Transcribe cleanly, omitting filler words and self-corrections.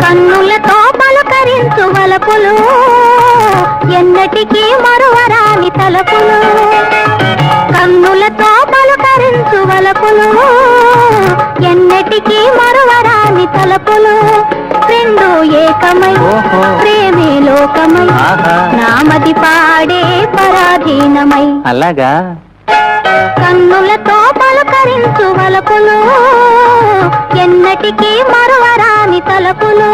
కన్నులతో పలకరించు వలపులు ఎన్నటికీ మరువరాని తలపులు కన్నులతో పలకరించు వలపులు ఎన్నటికీ మరువరాని తలపులు రెండు ఏకమై ప్రేమే లోకమై నామది పాడే పరాధీనమై అలాగా కన్నులతో పలకరించు వలపులు ఎన్నటికీ మరువరాని తలపులు